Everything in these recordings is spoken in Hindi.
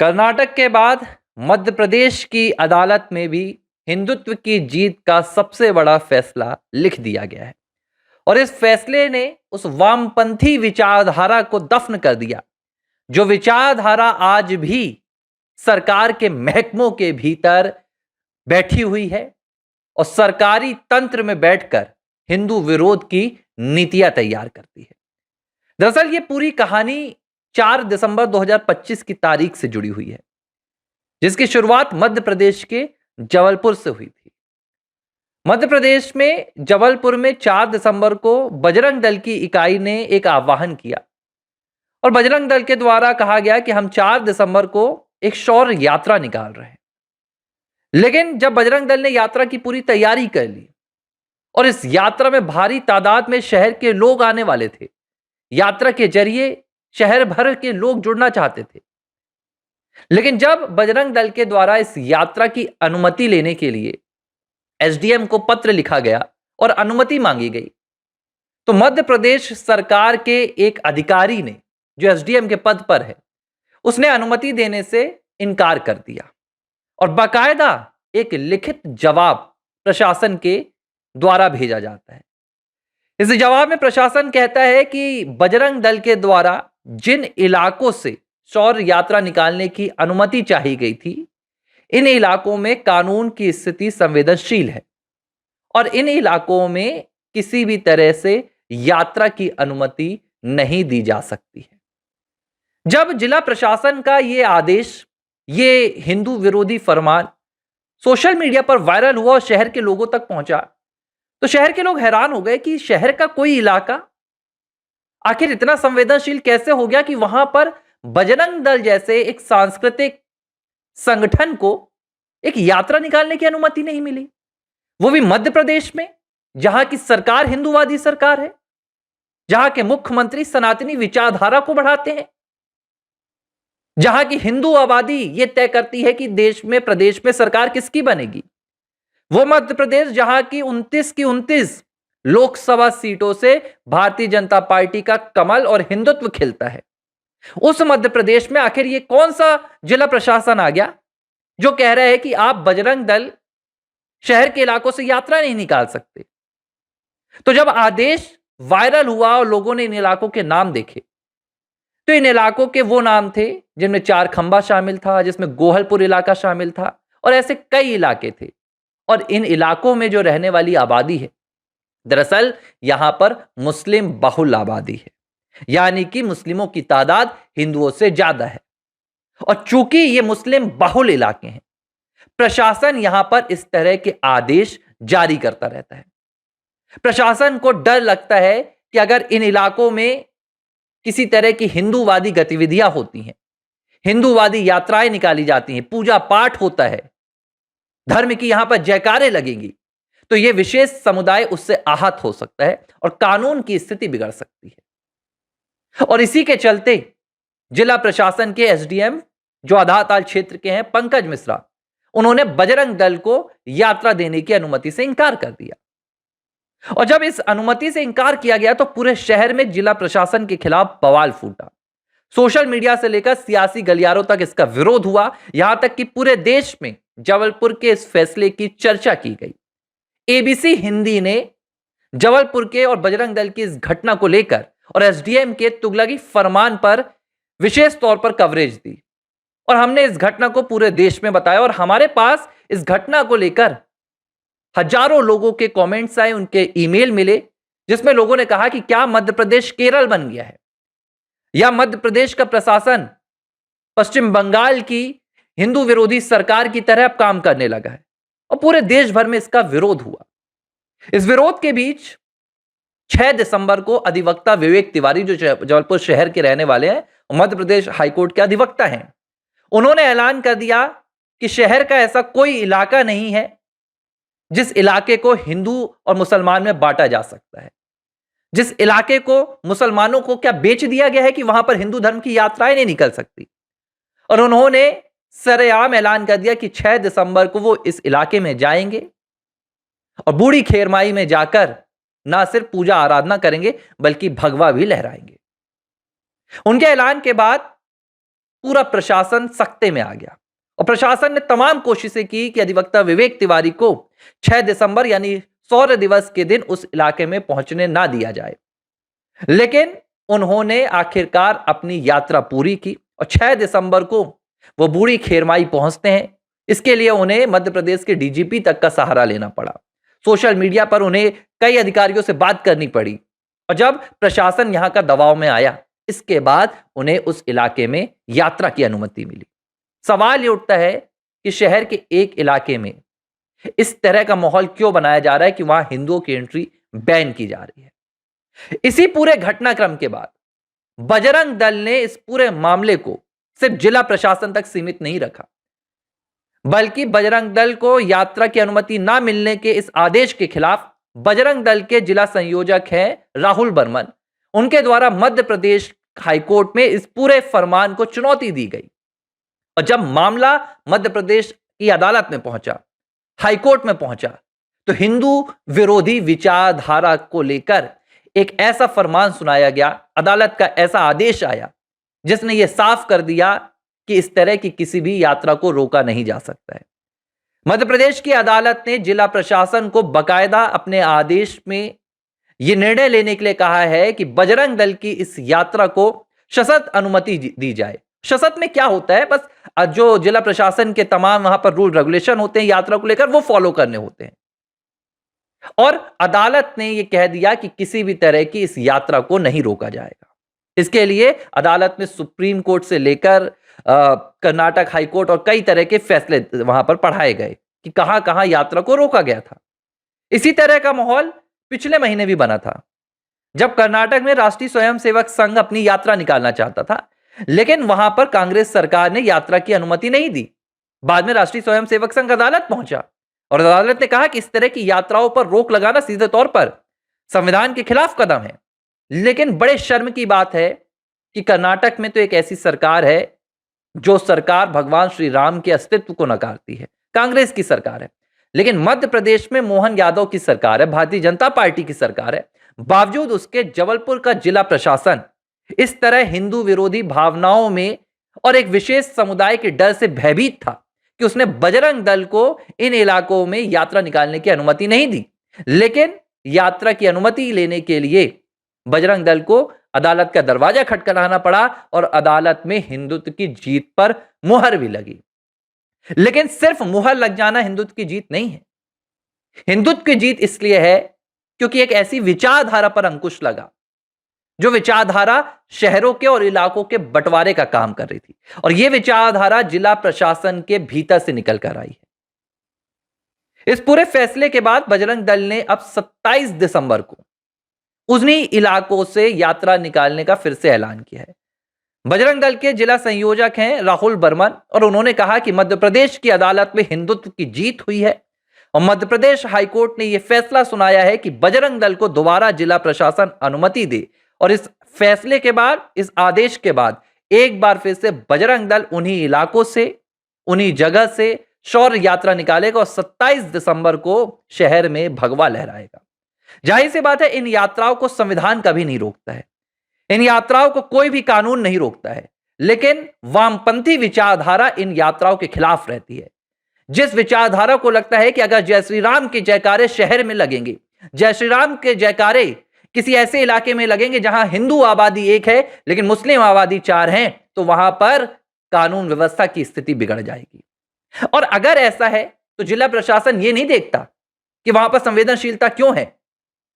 कर्नाटक के बाद मध्य प्रदेश की अदालत में भी हिंदुत्व की जीत का सबसे बड़ा फैसला लिख दिया गया है और इस फैसले ने उस वामपंथी विचारधारा को दफन कर दिया जो विचारधारा आज भी सरकार के महकमों के भीतर बैठी हुई है और सरकारी तंत्र में बैठकर हिंदू विरोध की नीतियां तैयार करती है। दरअसल ये पूरी कहानी 4 दिसंबर 2025 की तारीख से जुड़ी हुई है, जिसकी शुरुआत मध्य प्रदेश के जबलपुर से हुई थी। मध्य प्रदेश में जबलपुर में 4 दिसंबर को बजरंग दल की इकाई ने एक आह्वान किया और बजरंग दल के द्वारा कहा गया कि हम 4 दिसंबर को एक शौर्य यात्रा निकाल रहे हैं। लेकिन जब बजरंग दल ने यात्रा की पूरी तैयारी कर ली और इस यात्रा में भारी तादाद में शहर के लोग आने वाले थे, यात्रा के जरिए शहर भर के लोग जुड़ना चाहते थे, लेकिन जब बजरंग दल के द्वारा इस यात्रा की अनुमति लेने के लिए एसडीएम को पत्र लिखा गया और अनुमति मांगी गई, तो मध्य प्रदेश सरकार के एक अधिकारी ने, जो एसडीएम के पद पर है, उसने अनुमति देने से इनकार कर दिया और बाकायदा एक लिखित जवाब प्रशासन के द्वारा भेजा जाता है। इस जवाब में प्रशासन कहता है कि बजरंग दल के द्वारा जिन इलाकों से शौर्य यात्रा निकालने की अनुमति चाही गई थी, इन इलाकों में कानून की स्थिति संवेदनशील है और इन इलाकों में किसी भी तरह से यात्रा की अनुमति नहीं दी जा सकती है। जब जिला प्रशासन का यह आदेश, ये हिंदू विरोधी फरमान सोशल मीडिया पर वायरल हुआ और शहर के लोगों तक पहुंचा, तो शहर के लोग हैरान हो गए कि शहर का कोई इलाका आखिर इतना संवेदनशील कैसे हो गया कि वहां पर बजरंग दल जैसे एक सांस्कृतिक संगठन को एक यात्रा निकालने की अनुमति नहीं मिली, वो भी मध्य प्रदेश में, जहां की सरकार हिंदूवादी सरकार है, जहां के मुख्यमंत्री सनातनी विचारधारा को बढ़ाते हैं, जहां की हिंदू आबादी यह तय करती है कि देश में, प्रदेश में सरकार किसकी बनेगी। वो मध्य प्रदेश जहां की 29 की 29 लोकसभा सीटों से भारतीय जनता पार्टी का कमल और हिंदुत्व खिलता है। उस मध्य प्रदेश में आखिर ये कौन सा जिला प्रशासन आ गया जो कह रहा है कि आप बजरंग दल शहर के इलाकों से यात्रा नहीं निकाल सकते। तो जब आदेश वायरल हुआ और लोगों ने इन इलाकों के नाम देखे, तो इन इलाकों के वो नाम थे जिनमें चारखंबा शामिल था, जिसमें गोहलपुर इलाका शामिल था और ऐसे कई इलाके थे। और इन इलाकों में जो रहने वाली आबादी है, दरअसल यहां पर मुस्लिम बहुल आबादी है, यानी कि मुस्लिमों की तादाद हिंदुओं से ज्यादा है। और चूंकि ये मुस्लिम बहुल इलाके हैं, प्रशासन यहां पर इस तरह के आदेश जारी करता रहता है। प्रशासन को डर लगता है कि अगर इन इलाकों में किसी तरह की हिंदूवादी गतिविधियां होती हैं, हिंदूवादी यात्राएं निकाली जाती हैं, पूजा पाठ होता है, धर्म की यहां पर जयकारे लगेंगी, तो यह विशेष समुदाय उससे आहत हो सकता है और कानून की स्थिति बिगड़ सकती है। और इसी के चलते जिला प्रशासन के एसडीएम, जो आधाताल क्षेत्र के हैं, पंकज मिश्रा, उन्होंने बजरंग दल को यात्रा देने की अनुमति से इंकार कर दिया। और जब इस अनुमति से इंकार किया गया तो पूरे शहर में जिला प्रशासन के खिलाफ बवाल फूटा। सोशल मीडिया से लेकर सियासी गलियारों तक इसका विरोध हुआ, यहां तक कि पूरे देश में जबलपुर के इस फैसले की चर्चा की गई। एबीसी हिंदी ने जबलपुर के और बजरंग दल की इस घटना को लेकर और एसडीएम के तुगलकी फरमान पर विशेष तौर पर कवरेज दी और हमने इस घटना को पूरे देश में बताया। और हमारे पास इस घटना को लेकर हजारों लोगों के कमेंट्स आए, उनके ईमेल मिले, जिसमें लोगों ने कहा कि क्या मध्य प्रदेश केरल बन गया है या मध्य प्रदेश का प्रशासन पश्चिम बंगाल की हिंदू विरोधी सरकार की तरह अब काम करने लगा है। और पूरे देश भर में इसका विरोध हुआ। इस विरोध के बीच 6 दिसंबर को अधिवक्ता विवेक तिवारी, जो जबलपुर शहर के रहने वाले हैं, मध्य प्रदेश हाईकोर्ट के अधिवक्ता हैं, उन्होंने ऐलान कर दिया कि शहर का ऐसा कोई इलाका नहीं है जिस इलाके को हिंदू और मुसलमान में बांटा जा सकता है, जिस इलाके को मुसलमानों को क्या बेच दिया गया है कि वहां पर हिंदू धर्म की यात्राएं नहीं निकल सकती। और उन्होंने सरेआम ऐलान कर दिया कि 6 दिसंबर को वो इस इलाके में जाएंगे और बूढ़ी खेरमाई में जाकर ना सिर्फ पूजा आराधना करेंगे बल्कि भगवा भी लहराएंगे। उनके ऐलान के बाद पूरा प्रशासन सख्ते में आ गया और प्रशासन ने तमाम कोशिशें की कि अधिवक्ता विवेक तिवारी को 6 दिसंबर यानी शौर्य दिवस के दिन उस इलाके में पहुंचने ना दिया जाए, लेकिन उन्होंने आखिरकार अपनी यात्रा पूरी की और 6 दिसंबर को वो बूढ़ी खेरमाई पहुंचते हैं। इसके लिए उन्हें मध्य प्रदेश के डीजीपी तक का सहारा लेना पड़ा। सोशल मीडिया पर उन्हें कई अधिकारियों से बात करनी पड़ी और जब प्रशासन यहां का दबाव में आया, इसके बाद उन्हें उस इलाके में यात्रा की अनुमति मिली। सवाल ये उठता है कि शहर के एक इलाके में इस तरह का माहौल क्यों बनाया जा रहा है कि वहां हिंदुओं की एंट्री बैन की जा रही है। इसी पूरे घटनाक्रम के बाद बजरंग दल ने इस पूरे मामले को सिर्फ जिला प्रशासन तक सीमित नहीं रखा, बल्कि बजरंग दल को यात्रा की अनुमति ना मिलने के इस आदेश के खिलाफ बजरंग दल के जिला संयोजक हैं राहुल बर्मन, उनके द्वारा मध्य प्रदेश हाईकोर्ट में इस पूरे फरमान को चुनौती दी गई। और जब मामला मध्य प्रदेश की अदालत में पहुंचा, हाईकोर्ट में पहुंचा, तो हिंदू विरोधी विचारधारा को लेकर एक ऐसा फरमान सुनाया गया, अदालत का ऐसा आदेश आया जिसने यह साफ कर दिया कि इस तरह की किसी भी यात्रा को रोका नहीं जा सकता है। मध्य प्रदेश की अदालत ने जिला प्रशासन को बकायदा अपने आदेश में यह निर्णय लेने के लिए कहा है कि बजरंग दल की इस यात्रा को सशर्त अनुमति दी जाए। सशर्त में क्या होता है, बस जो जिला प्रशासन के तमाम वहां पर रूल रेगुलेशन होते हैं यात्रा को लेकर, वो फॉलो करने होते हैं। और अदालत ने यह कह दिया कि किसी भी तरह की इस यात्रा को नहीं रोका जाएगा। इसके लिए अदालत में सुप्रीम कोर्ट से लेकर कर्नाटक हाईकोर्ट और कई तरह के फैसले वहां पर पढ़ाए गए कि कहां कहां यात्रा को रोका गया था। इसी तरह का माहौल पिछले महीने भी बना था, जब कर्नाटक में राष्ट्रीय स्वयंसेवक संघ अपनी यात्रा निकालना चाहता था, लेकिन वहां पर कांग्रेस सरकार ने यात्रा की अनुमति नहीं दी। बाद में राष्ट्रीय स्वयंसेवक संघ अदालत पहुंचा और अदालत ने कहा कि इस तरह की यात्राओं पर रोक लगाना सीधे तौर पर संविधान के खिलाफ कदम है। लेकिन बड़े शर्म की बात है कि कर्नाटक में तो एक ऐसी सरकार है जो सरकार भगवान श्री राम के अस्तित्व को नकारती है, कांग्रेस की सरकार है। लेकिन मध्य प्रदेश में मोहन यादव की सरकार है, भारतीय जनता पार्टी की सरकार है। बावजूद उसके जबलपुर का जिला प्रशासन इस तरह हिंदू विरोधी भावनाओं में और एक विशेष समुदाय के डर से भयभीत था कि उसने बजरंग दल को इन इलाकों में यात्रा निकालने की अनुमति नहीं दी। लेकिन यात्रा की अनुमति लेने के लिए बजरंग दल को अदालत का दरवाजा खटखटाना पड़ा और अदालत में हिंदुत्व की जीत पर मुहर भी लगी। लेकिन सिर्फ मुहर लग जाना हिंदुत्व की जीत नहीं है। हिंदुत्व की जीत इसलिए है क्योंकि एक ऐसी विचारधारा पर अंकुश लगा जो विचारधारा शहरों के और इलाकों के बंटवारे का काम कर रही थी, और यह विचारधारा जिला प्रशासन के भीतर से निकल कर आई है। इस पूरे फैसले के बाद बजरंग दल ने अब 27 दिसंबर को उन्हीं इलाकों से यात्रा निकालने का फिर से ऐलान किया है। बजरंग दल के जिला संयोजक हैं राहुल बर्मन और उन्होंने कहा कि मध्य प्रदेश की अदालत में हिंदुत्व की जीत हुई है और मध्य प्रदेश हाईकोर्ट ने यह फैसला सुनाया है कि बजरंग दल को दोबारा जिला प्रशासन अनुमति दे, और इस फैसले के बाद, इस आदेश के बाद एक बार फिर से बजरंग दल उन्हीं इलाकों से, उन्हीं जगह से शौर्य यात्रा निकालेगा और 27 दिसंबर को शहर में भगवा लहराएगा। जाहिर सी बात है, इन यात्राओं को संविधान कभी नहीं रोकता है, इन यात्राओं को कोई भी कानून नहीं रोकता है, लेकिन वामपंथी विचारधारा इन यात्राओं के खिलाफ रहती है। जिस विचारधारा को लगता है कि अगर जय श्री राम के जयकारे शहर में लगेंगे, जय श्री राम के जयकारे किसी ऐसे इलाके में लगेंगे जहां हिंदू आबादी 1 है लेकिन मुस्लिम आबादी 4 है, तो वहां पर कानून व्यवस्था की स्थिति बिगड़ जाएगी। और अगर ऐसा है तो जिला प्रशासन यह नहीं देखता कि वहां पर संवेदनशीलता क्यों है,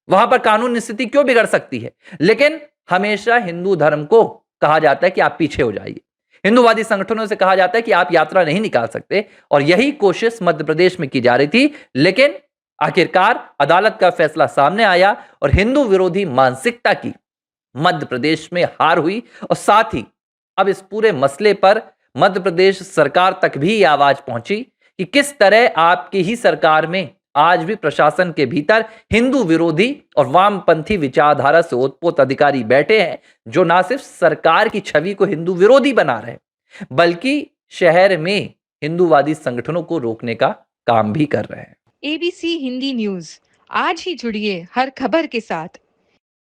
वहां पर कानून स्थिति क्यों बिगड़ सकती है, लेकिन हमेशा हिंदू धर्म को कहा जाता है कि आप पीछे हो जाइए। हिंदूवादी संगठनों से कहा जाता है कि आप यात्रा नहीं निकाल सकते, और यही कोशिश मध्य प्रदेश में की जा रही थी। लेकिन आखिरकार अदालत का फैसला सामने आया और हिंदू विरोधी मानसिकता की मध्य प्रदेश में हार हुई, और साथ ही अब इस पूरे मसले पर मध्य प्रदेश सरकार तक भी ये आवाज पहुंची कि किस तरह आपकी ही सरकार में आज भी प्रशासन के भीतर हिंदू विरोधी और वामपंथी विचारधारा से ओतप्रोत अधिकारी बैठे हैं, जो ना सिर्फ सरकार की छवि को हिंदू विरोधी बना रहे हैं, बल्कि शहर में हिंदूवादी संगठनों को रोकने का काम भी कर रहे हैं। ABC हिंदी न्यूज, आज ही जुड़िए हर खबर के साथ।